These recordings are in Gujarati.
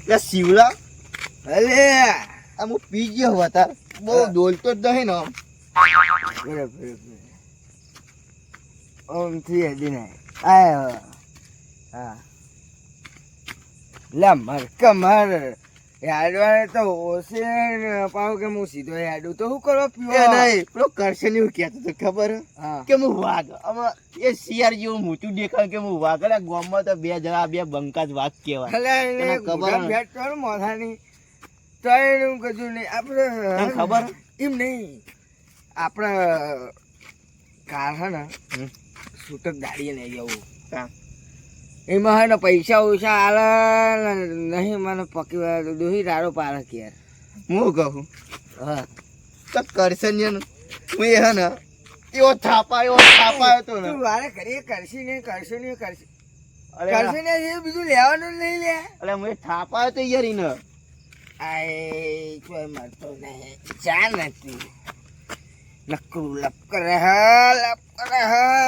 યા શિવલા અલે આમ હું પી ગયો હવે તાર બહુ ડોલતો જ નહીં ને આમ. બરાબર ઓમ થી હજી નહીં આય હા લે મર કમર યાડવાને તો ઓસે પાવ કે હું સીધો યાડું તો શું કરવા એ પીવા નહીં પેલો કરશન એવું કહેતો હતો ખબર હે? હા કે હું વાઘ આમાં એ શિયાળ જેવું મોટું દેખાય કે હું વાઘ. અરે ગામમાં તો બે જણા બે બંકા જ વાઘ કહેવાય. એટલે તને એને ખબર ખબર હે? ભેટ કર મોથાની તો એનું કશું નહીં આપણે તને ખબર હે? એમ નહીં આપણે કાર હે ને છૂટક ગાડીએ લઈ જવું હા. એમાં હે ને પૈસા ઓછા આલે નહીં મને પકી દોહી રાડો પાડે કે યાર હું કહું હા તો કરશન હું એ હે ને એવો થાપાયો તો ને. તું વારે કરીએ કરશી નહીં અરે કરશી ને એ બીજું લેવાનું નહીં લે અરે હું એ થાપાયો તો યાર ઈને. આય કોઈ મળતો નહીં ચા નથી નકરું લપ કરે હા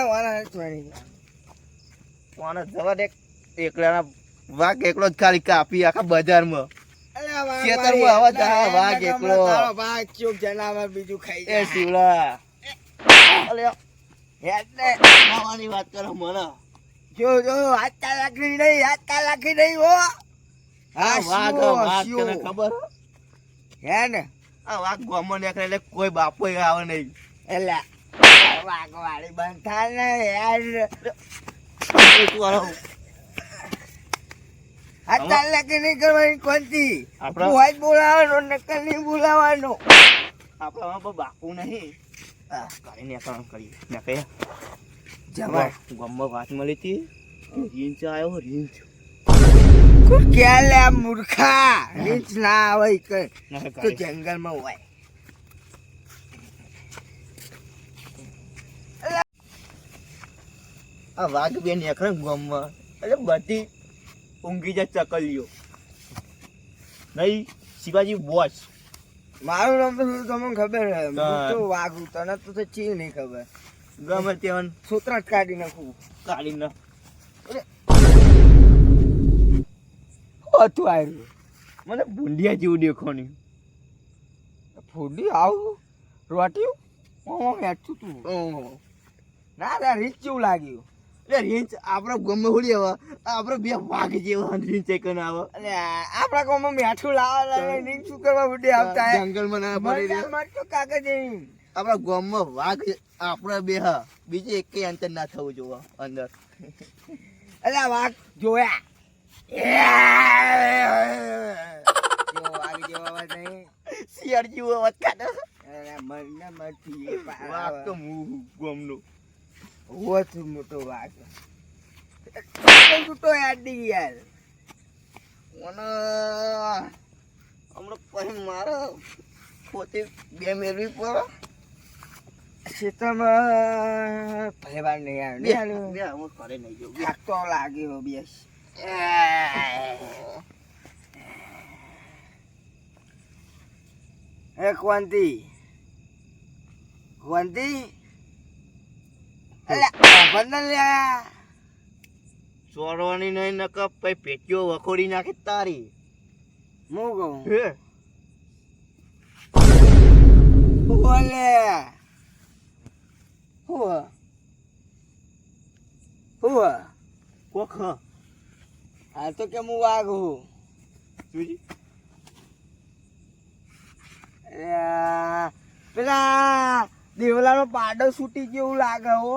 વાળા છોડી કોને જવા દે એકલાના વાઘ એકલો જ ખાલી કાપી આખા બજારમાં. ખેતરમાં આવા જા વાઘ એકલો. ભાગ ચોક જનાવર બીજું ખાઈ એ જાય શિવલા અલે એટલે ખાવાની વાત કરો મને. જો હાથ તાલાકી નહીં હો આ વાઘ તને ખબર હે? હે ને આ વાઘ ગામમાં નીકળે એટલે કોઈ બાપો આવે નહીં. એટલે વાઘ વાળી બંધ થાય ને યાર એ તું આવો. હાથ તાલાકી નહીં કરવાની કોનથી આપણા- તું હાથ બોલાવાનો નકલ નહીં બોલાવાનો આપણામાં પણ બાપુ નહીં. કરી નીકળવાનું કરીએ નીકળ્યા જવા ગામમાં વાત મળી હતી રીંચ આવ્યો રીંચ. ક્યાં લે આ મૂર્ખા રીંચ ના આવે કે તો કરી. જંગલમાં હોય આ વાઘ બે નીકળે ને ગામમાં એટલે બધી ઊંઘી જાય ચકલીઓ નહીં. શિવાજી બોસ મારું નામ તો શું તમને ખબર હે હું હા. તો વાઘું તને તો ચી નહીં ખબર ગમે તેવન સૂત્ર કાઢી નાખું કાઢીને હતું આવ્યું મને ભૂંડિયા જેવું દેખાણી. ફૂડી આવું રોટ્યું હેઠું તું ઓહો. ના ના રીચ જેવું લાગ્યું એટલે રીંચ આપણે ગમે હોડી આવે આપણે બે વાઘ જેવા રીંચ એકન આવે. અને આપણા ગામમાં મીઠું લાવવા રીચ શું કરવા બુડે આવતા હે? જંગલમાં ના પડી રહ્યા. મરચાં મરચું કાકા જેવી. આપણા ગામમાં વાઘ આપણે બે હા બીજે એકેય અંતર ના થવું જોવા અંદર. અલા વાઘ જોયા જો વાઘ જેવો અવાજ નહીં શિયાળ જેવો અવાજ કાઢે. અલા મરને મરથી એ વાઘ તો હું ગામનું. હોત મોટો વાઘ છૂટો યાડી યાર મને હમણાં પછી મારે પોતે બે મેળવી પડે. ક્ષેત્રમાં પહેવાર નહીં બે આવ્યો બે હું ઘરે નહીં જવું. થાક તો લાગ્યો બેસ હે ક્વાંતી અલ્યા બંધન લ્યા ચોરવાની નહીં નકર પછી પેટીઓ વખોડી નાખે તારી. હું કહું હે બોલે હું કોખ હાલ તો કે હું વાઘ હું જોજી. પેલા દેવલાનો પાડો છૂટી જેવું લાગે હો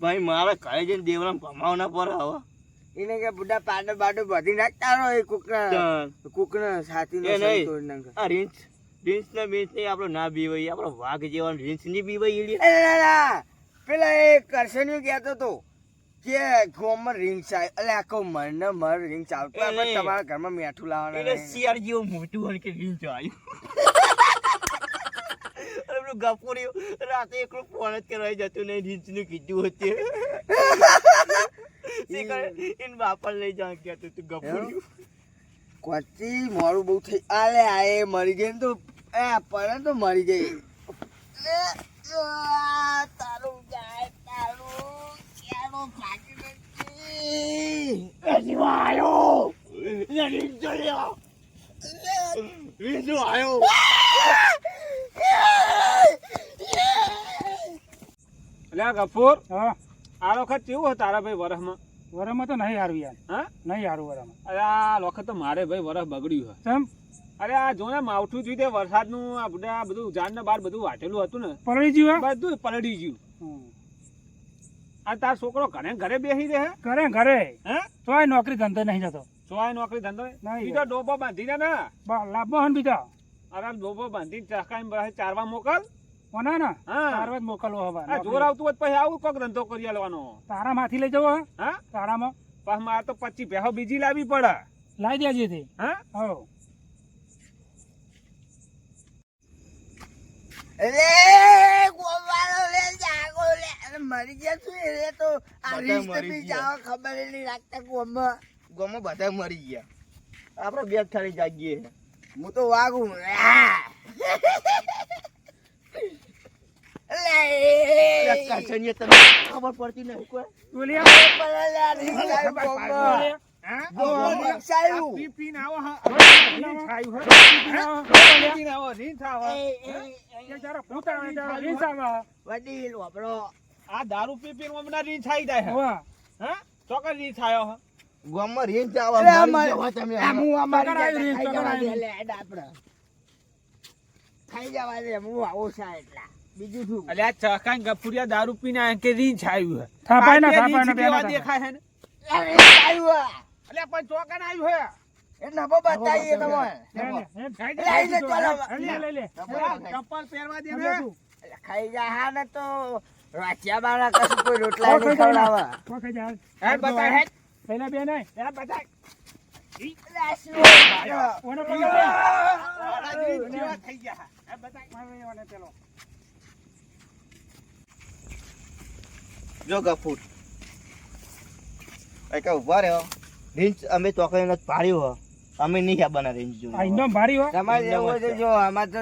ભાઈ મારે ઘરે જઈને દેવરામ ભમાવના પર હવે. એને કે બુડા પાડો બાડો બધી નાખતા રહો એ કુકના સાથી એ નહીં. તોડી નાખે આ રીંચ ને બીંચ નહીં આપણો ના બીવાય આપણો વાઘ જેવા રીંચ ની બીવાય એલી. ના પેલા એ કરશન્યું કહેતો તો કે ગોમમાં રીંગ આવે એટલે આખો મરને મર રીંગ આવતો એ નહીં. તમારા ઘરમાં મીઠું લાવવાનું એટલે નહીં. શિયાળ જેવું મોટું હોય કે રીંચ આવ્યું. અરે પેલું ગપોડિયું રાતે એકલું ફોન જ કરવા જતું નહીં રીંચ નું કીધું હતું. ઇન બાપા લઈ જા કે તું ગપોડિયું. કોચી મોડું બહુ થઈ આલે આ એ મરી ગઈ ને તો પડે તો મરી ગઈ તારું જાય તારું ક્યાંનો ભાગી નથી શિવાયો અલ્યા ગફુર, હા આ વખત કેવું હતું તારા ભાઈ વરસમાં? વરમાં તો નહીં હારું યાર, હા? નહીં હારું વરમાં. અરે આ વખત તો મારે ભાઈ વરસ બગડ્યું છે. કેમ? અરે આ જો ને માવઠું થયું તે વરસાદનું આ બધા બધું ઝાડ ને બાર બધું વાટેલું હતું ને, પલળી ગયું હે? બધું પલળી ગયું. હમ. આ તાર છોકરો ઘરે ઘરે બેસી રહે ઘરે ઘરે હે? તોય નોકરી ધંધે નહીં જતો. સોય નોકરી ધંધો નહીં. બીજો ડોબો બાંધીને ને, લાભો હન બીજા અરે ડોબો બાંધીને ચકાઈને બહાર ચારવા મોકલ. કોના ને હા. તારવા જ મોકલવો હવે. આ જોર આવતું હોય તો પછી આવું કોક ધંધો કરી આલવાનો. તારા માંથી લઈ જવો હે? હા? તારામાં પછી મારે તો 25 ભેહો બીજી લાવવી પડે. લાવી દેજે તે. હા? હો રે ગોવાળો રે જાગો રે અરે મરી ગયા છું એ તો આ બધા રીત મરી બી ગયા. જાવ ખબર ય નહીં રાખતા ગોમાં ગામમાં બધા મરી ગયા. આપણે બે જ ખાલી જાગીએ. હું તો વાગું અલ્યા કાચણીએ તને ખબર પડતી નહીં કોઈ? ટોલી હા? પી પીને આવો હા. રીંછ આવ્યું હે. પીને આવો, રીંછ આવો. વડીલ વાપરો આ દારૂ પી પીને હમણાં રીંછ આવી જાય છે. હા? ચોક્કસ રીંછ આવ્યો છે. ગામમાં રેન્જ આવા અરે મરી અમારે- જવા તમે. આ હું અમારી ચકર આવી જાતે રહી, ખાઈ ચકર જવા દે આવી. લે, હેડ આપણે. ખાઈ જવા દે હું આવું છે એટલા બીજું શું અલ્યા ચકાઈ ગફુરિયા દારૂ પીને આયા કે રીંછ આવ્યું છે. થાપાય ના, આ જે થાપાય રીંછ ના, કેવા બેના દેખાય છે ને? અરે આવ્યું આ. અલ્યા પણ ચોકન આવ્યું છે. એ નભો બતાવીએ તમારે લઈ લે ચાલો ચપ્પલ પહેરવા દે ને. એટલે ખાઈ જા હા ને તો રાચિયા બાના કશું કોઈ રોટલા નહીં ખવડાવે હેડ બતાય, હેડ. પેલા બે નહીં હેડ બતાય. એટલે આ શું હોય? ઓને આ પકડ રીંછ જેવા થઈ ગયા છે. હેડ બતાય. પેલો જો ગફુર એક ઉભા રહ્યો. રેન્જ અમે ચોકડીને પાડ્યું હો. અમે નહીં ખાવાના રેન્જ આ જોઈને. ઇન્ડો ભારી હો. તમારે એવું હોય તો જો આમાં તો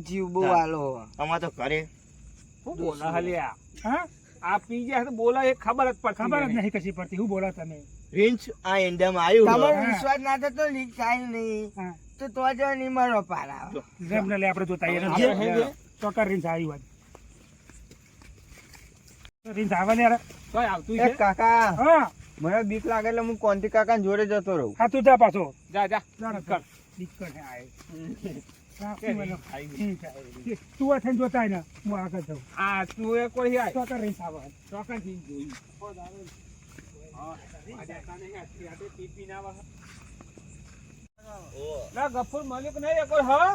જીવ બહુ હાલો અમાર તો ઘરે શું બોલા હલ્યા? હા આ પી ગયા છે તો બોલા એ ખબર જ પડતી ખબર જ નહીં. નહીં કશી પડતી. હું બોલો તમે? રેન્જ આ એંડામાં આવ્યું હો. તમારો વિશ્વાસ ના થતો લીક થાય નહીં હા તો જો નહીં મારો પારા જેમ ને લે આપણે જોતા આવીએ. આપણે હેંગે. ચોકર રીંછ આવી વાત. રીંછ આવે ને યાર. તોય આવતું એ છે. કાકા હા મને બીક લાગે એટલે હું કોંતી કાકા જોડે જતો રહું હા તું જા પાછો. જા જા. જા ને કર. દીકર હે આય. કે રીંછ આવી ગઈ. રીંછ આવે. તું આ થઈને જોતા આય ને હું આગળ જાઉં. આ તું એ કોઈ આય. ચોકર રીંછ આવે. ચોકન થી જોયું. હા, આ દેખા નહીં, આ આટે પી પીને આવા છે. ના ગફુર મલિક નહીં એક વાર, હા?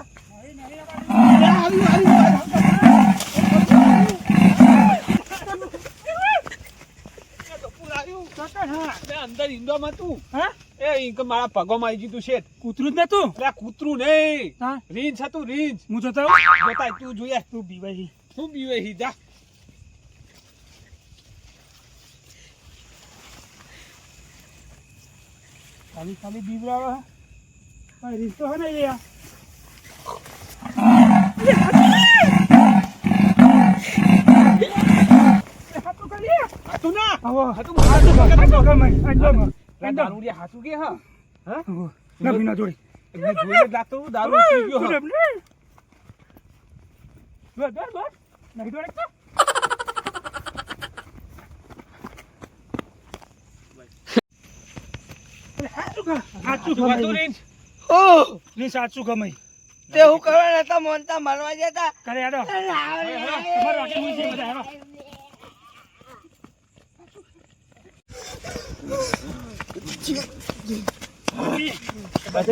ગફુર આવ્યું. બે અંદર ઈંડોમાં તું. હા એ ઈંક મારા પગોમાં આવી ગયું તું શેઠ. કૂતરું જ નતું. એટલે આ કૂતરું નહીં, હા રીંછ હતું, રીંછ. હું જોતો આવું. જોતાય તું જોઈએ. તું બીવાઈ. શું બીવે હી? જા. ખાલી ખાલી બીવરાવે. ભાઈ રીંછ તો હે ને યાર. હાથું કરી. હતું ના? આવો. હતું હાથું કર. હાથું કર મય. આજો મય. પેલા દારૂડિયા હાચું કે હા? હા? લબી ના જોડી. એમને જોઈને જ લાગતું હતું દારૂ પી ગયો હા. બસ બસ બસ. નહીં દોડે તો. હાચું કર. હાચું હતું કર. રીંછ? રીંછ હાચું કર મય. તે હું કરવા નતા મોનતા મરવા જતા કરે હેડો. તમારે વાગે મુઈ જઈએ બધા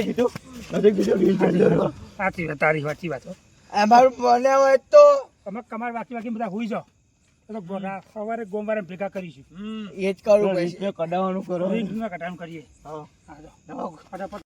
હેડો. સાચી વાત, તારી સાચી વાત હો. અમારું મને હોય તો તમે કમાર વાકી વાકી બધા હુઈ જાઓ. તો સવારે ગોમવારે ભેગા કરીશું. હમ. એ જ કરું પછી કઢાવવાનું કરો. રીંછના કટાણ કરીએ. હા. હા, જાઓ. ફટાફટ